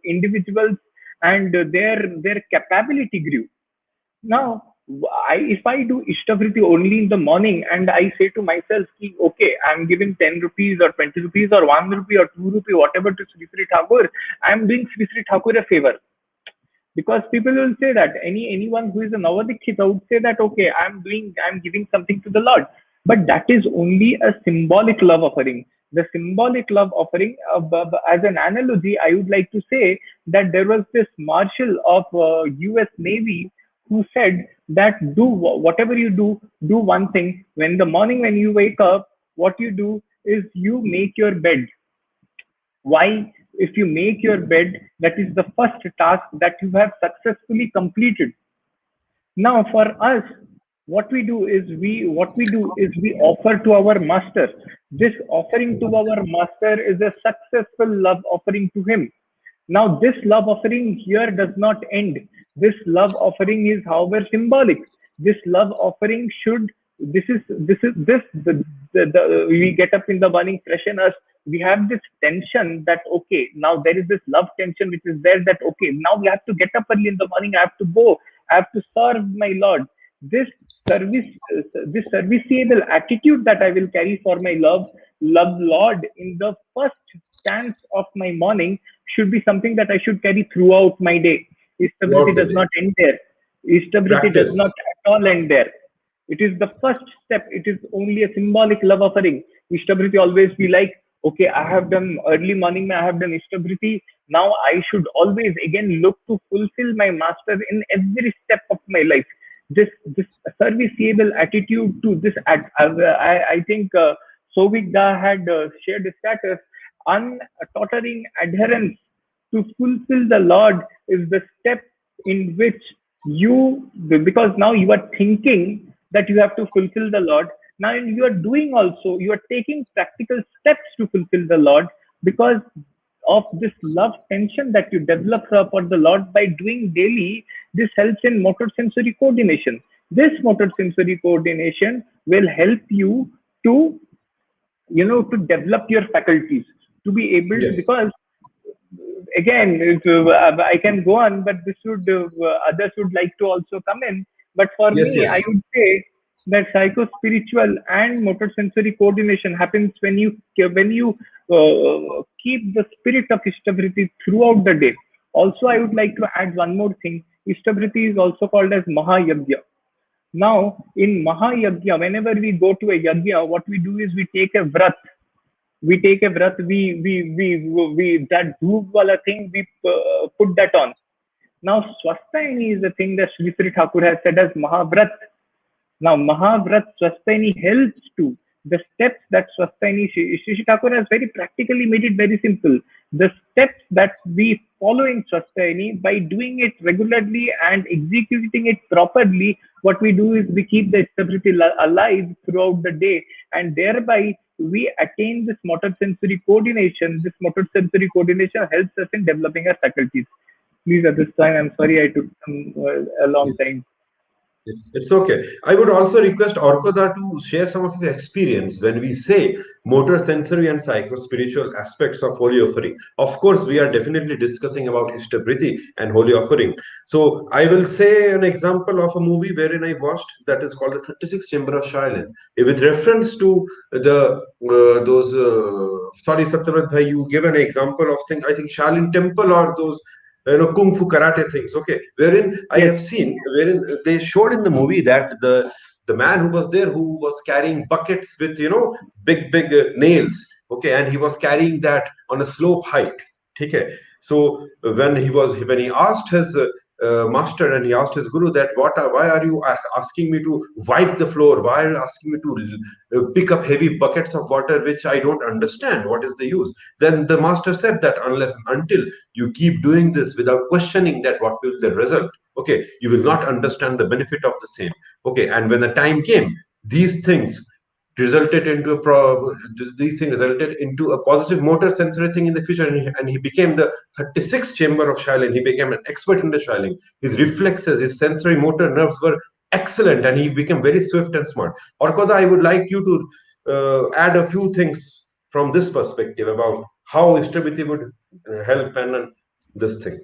C: individuals, and their capability grew. Now, if I do Ishtavriti only in the morning and I say to myself, ki, okay, I'm giving 10 rupees or 20 rupees or 1 rupee or 2 rupee, whatever to Sri Sri Thakur, I'm doing Sri Sri Thakur a favor. Because people will say that anyone who is a Navadikshita would say that, okay, I'm giving something to the Lord. But that is only a symbolic love offering. The symbolic love offering, as an analogy, I would like to say that there was this marshal of US Navy who said that whatever you do one thing. When the morning when you wake up, what you do is you make your bed. Why? If you make your bed, that is the first task that you have successfully completed. Now, for us, what we do is we offer to our master. This offering to our master is a successful love offering to him. Now, this love offering here does not end. This love offering is, however, symbolic. This love offering should, we get up in the morning, freshen us. We have this tension that, okay, now there is this love tension which is there that, okay, now we have to get up early in the morning. I have to go. I have to serve my Lord. This service, this serviceable attitude that I will carry for my love Lord in the first stance of my morning should be something that I should carry throughout my day. Stability
B: Throughout the
C: does
B: day.
C: not end there. Stability does not
B: Practice.
C: at all end there. It is the first step. It is only a symbolic love offering. Ishtabriti always be like, okay, I have done early morning, I have done Ishtabriti. Now I should always again look to fulfill my master in every step of my life. This serviceable attitude to this, I think Sovigda had shared a status, untottering adherence to fulfill the Lord is the step in which you, because now you are thinking that you have to fulfill the Lord. Now you are doing also, you are taking practical steps to fulfill the Lord because of this love tension that you develop for the Lord by doing daily. This helps in motor sensory coordination. This motor sensory coordination will help you to, to develop your faculties, to be able to,
B: Yes.
C: because again, I can go on, but this would others would like to also come in. But for
B: Yes,
C: me, I
B: yes.
C: would say that psycho-spiritual and motor sensory coordination happens when you keep the spirit of Ishtavriti throughout the day. Also, I would like to add one more thing. Ishtavriti is also called as Mahayagya. Now, in Mahayagya, whenever we go to a yagya, what we do is we take a vrat. We take a vrat. We that dhoop wala thing. We put that on. Now, Swasthayani is the thing that Sri Sri Thakur has said as Mahavrat. Now, Mahavrat Swasthayani helps to the steps that Swasthayani, Shri Thakur has very practically made it very simple. The steps that we follow in Swasthayani, by doing it regularly and executing it properly, what we do is we keep the stability alive throughout the day, and thereby we attain this motor sensory coordination. This motor sensory coordination helps us in developing our faculties. Please, at this time, I'm sorry I took a long
B: Yes.
C: time.
B: It's okay. I would also request Orkoda to share some of his experience when we say motor, sensory, and psycho-spiritual aspects of holy offering. Of course, we are definitely discussing about Ishtabriti and holy offering. So I will say an example of a movie wherein I watched that is called the 36 Chamber of Shaolin. With reference to the those sorry Satyavrat bhai, you give an example of thing. I think Shaolin Temple or those kung fu karate things, okay, wherein I
C: Yes,
B: have seen, wherein they showed in the movie that the man who was there, who was carrying buckets with big nails, okay, and he was carrying that on a slope height, okay. So when he asked his master, and he asked his guru that why are you asking me to wipe the floor, why are you asking me to pick up heavy buckets of water which I don't understand, what is the use? Then the master said that unless until you keep doing this without questioning that what will be the result, okay, you will not understand the benefit of the same, okay. And when the time came, these things resulted into these things resulted into a positive motor sensory thing in the future, and he became the 36th chamber of Shaolin. He became an expert in the Shaolin. His reflexes, his sensory motor nerves were excellent, and he became very swift and smart. Orkoda, I would like you to add a few things from this perspective about how Ishtabiti would help and this thing.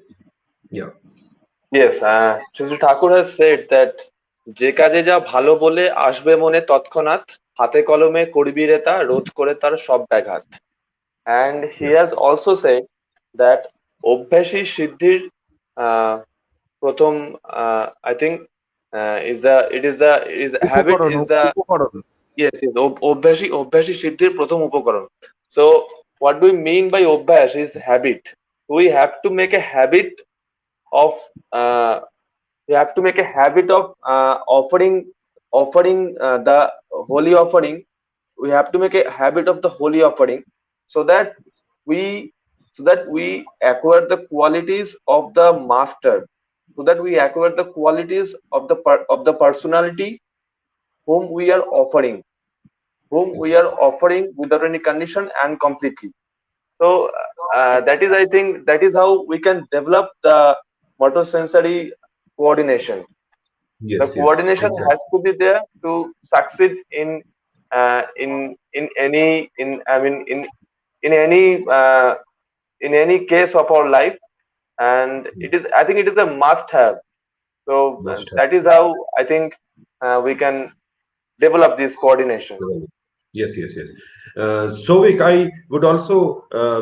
B: Yeah.
E: Yes, Shri Thakur has said that যে কাজে যা ভালো বলে আসবে মনে তৎক্ষণাৎ হাতে কলমে করবি রে তা রোধ করে তার সব ব্যাঘাত। And he
B: Yeah.
E: has also said that অভ্যাসী সিদ্ধির প্রথম I think it is habit
D: উপকরণ,
E: is the
D: উপকরণ।
E: yes, অভ্যাসী সিদ্ধির প্রথম উপকরণ. So what do we mean by অভ্যাস is habit. We have to make a habit of you have to make a habit of offering the holy offering. We have to make a habit of the holy offering so that we acquire the qualities of the master, so that we acquire the qualities of the personality whom we are offering without any condition and completely. So that is, I think, that is how we can develop the motor sensory coordination.
B: Yes,
E: The
B: yes,
E: coordination
B: exactly.
E: has to be there to succeed in any in any case of our life, and I think it is a must have. So
B: Must have.
E: that is how I think we can develop this coordination.
B: Yes, yes, yes. Sovik, I would also,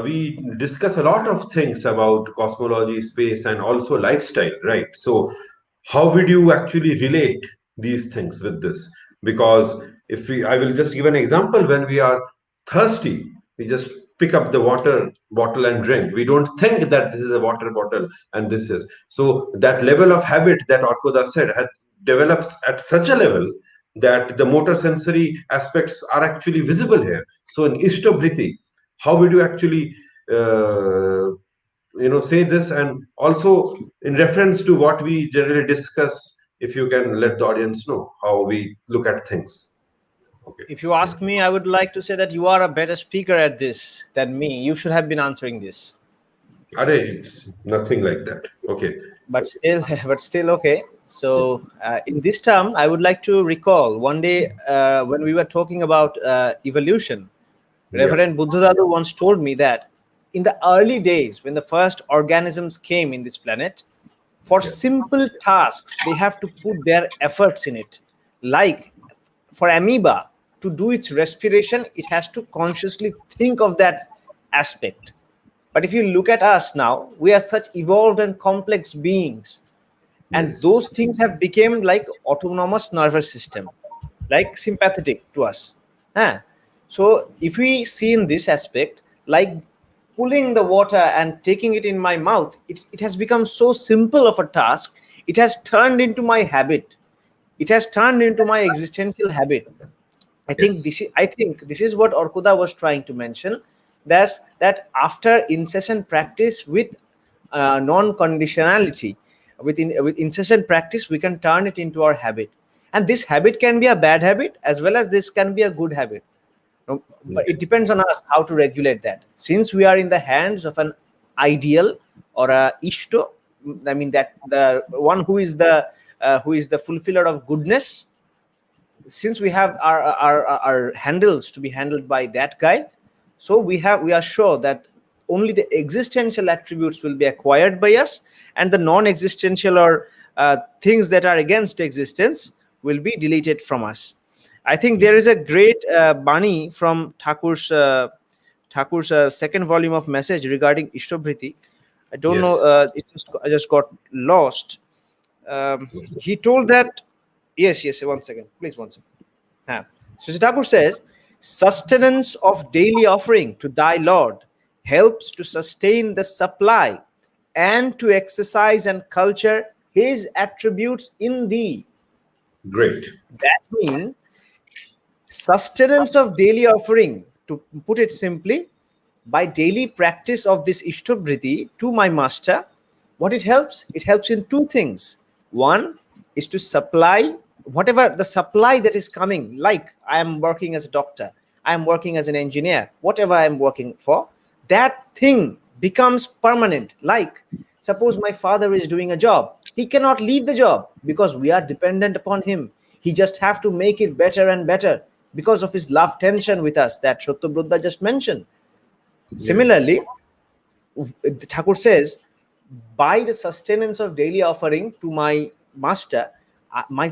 B: we discuss a lot of things about cosmology, space, and also lifestyle, right? So, how would you actually relate these things with this? Because I will just give an example. When we are thirsty, we just pick up the water bottle and drink. We don't think that this is a water bottle and this is. So, that level of habit that Orkoda said develops at such a level that the motor sensory aspects are actually visible here. So in Ishtabhriti, how would you actually say this, and also in reference to what we generally discuss, if you can let the audience know how we look at things. Okay.
D: If you ask me, I would like to say that you are a better speaker at this than me. You should have been answering this.
B: It's nothing like that. Okay.
D: But still okay. So in this term, I would like to recall one day when we were talking about evolution. Reverend Buddhadadu once told me that in the early days, when the first organisms came in this planet, for simple tasks, they have to put their efforts in it. Like for amoeba to do its respiration, it has to consciously think of that aspect. But if you look at us now, we are such evolved and complex beings. And those things have become like autonomous nervous system, like sympathetic to us. So if we see in this aspect, like pulling the water and taking it in my mouth, it has become so simple of a task. It has turned into my habit. It has turned into my existential habit. I think this is what Orkoda was trying to mention. That after incessant practice with non-conditionality, with incessant practice, we can turn it into our habit. And this habit can be a bad habit as well as this can be a good habit. But it depends on us how to regulate that. Since we are in the hands of an ideal or a ishto, I mean that the one who is the fulfiller of goodness, since we have our handles to be handled by that guy, so we are sure that only the existential attributes will be acquired by us, and the non-existential or things that are against existence will be deleted from us. I think there is a great Bani from Thakur's second volume of message regarding Ishtabhriti. I don't know. I just got lost. He told that. Yes. One second, please. One second. So Thakur says, sustenance of daily offering to thy Lord helps to sustain the supply and to exercise and culture his attributes in thee.
B: Great.
D: That means sustenance of daily offering, to put it simply, by daily practice of this Ishtabhriti to my master, what it helps? It helps in two things. One is to supply whatever the supply that is coming, like I am working as a doctor, I am working as an engineer, whatever I am working for, that thing becomes permanent. Like suppose my father is doing a job, he cannot leave the job because we are dependent upon him. He just have to make it better and better because of his love tension with us that Shottobruddha just mentioned.
B: Yes.
D: Similarly, Thakur says, by the sustenance of daily offering to my master,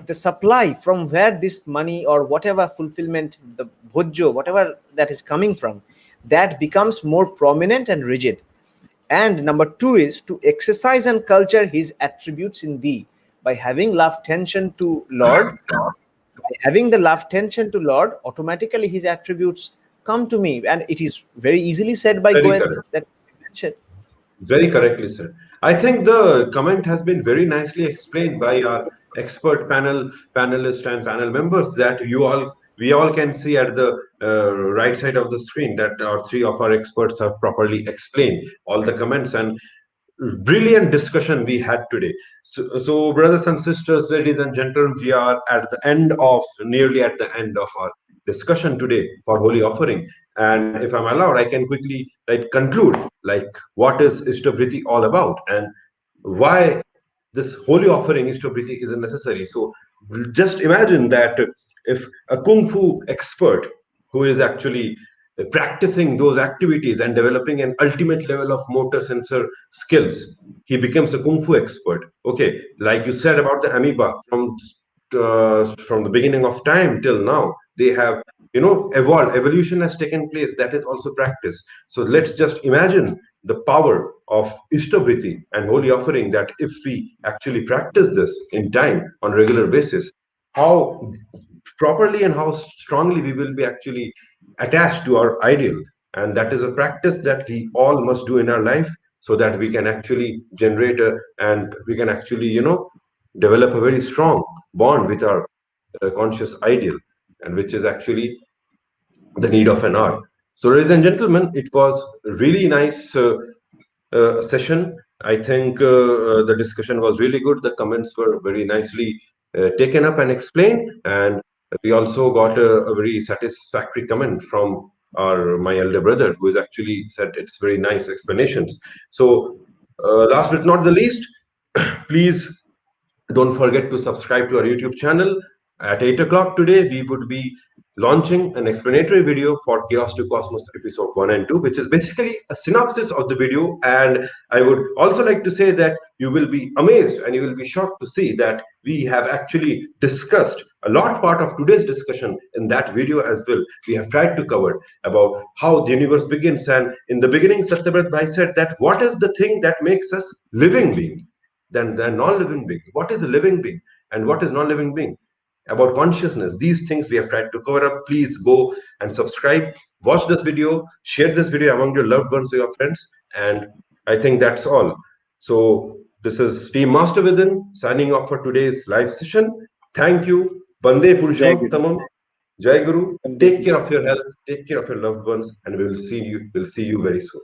D: the supply from where this money or whatever fulfillment, the bhojjo, whatever that is coming from, that becomes more prominent and rigid. And number two is to exercise and culture his attributes in thee by having love tension to Lord. By having the love tension to Lord, automatically his attributes come to me, and it is very easily said by
B: Very
D: Goethe
B: correct.
D: that you mentioned.
B: Very correctly said. I think the comment has been very nicely explained by our expert panelist and panel members that we all can see at the right side of the screen that our three of our experts have properly explained all the comments, and brilliant discussion we had today. So, brothers and sisters, ladies and gentlemen, we are at the end of nearly at the end of our discussion today for holy offering. And if I'm allowed, I can quickly conclude like what is Ishtabriti all about and why this holy offering Ishtabriti is necessary. So just imagine that if a kung fu expert who is actually practicing those activities and developing an ultimate level of motor sensor skills, he becomes a kung fu expert. Okay, like you said about the amoeba, from the beginning of time till now, they have evolved. Evolution has taken place. That is also practice. So let's just imagine the power of Ishtabriti and holy offering, that if we actually practice this in time on regular basis, how properly and how strongly we will be actually attached to our ideal. And that is a practice that we all must do in our life so that we can actually generate and we can actually develop a very strong bond with our conscious ideal, and which is actually the need of an hour. So, ladies and gentlemen, it was a really nice session. I think the discussion was really good. The comments were very nicely taken up and explained, and we also got a very satisfactory comment from my elder brother, who has actually said it's very nice explanations. So, last but not the least, please don't forget to subscribe to our YouTube channel. At 8 o'clock today, we would be launching an explanatory video for Chaos to Cosmos episode 1 and 2, which is basically a synopsis of the video. And I would also like to say that you will be amazed and you will be shocked to see that we have actually discussed a lot part of today's discussion in that video as well. We have tried to cover about how the universe begins. And in the beginning, Satyabrat Bhai said that what is the thing that makes us living being? Than non-living being. What is a living being and what is non-living being? About consciousness, these things we have tried to cover up. Please go and subscribe, watch this video, share this video among your loved ones or your friends, and I think that's all. So this is Team Master Within signing off for today's live session. Thank you. Bande
C: Jai Guru.
B: Purushottamam. Jai Guru.
C: Bande
B: Take care
C: Guru.
B: of your health, take care of your loved ones, and we'll see you very soon.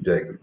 B: Jai Guru.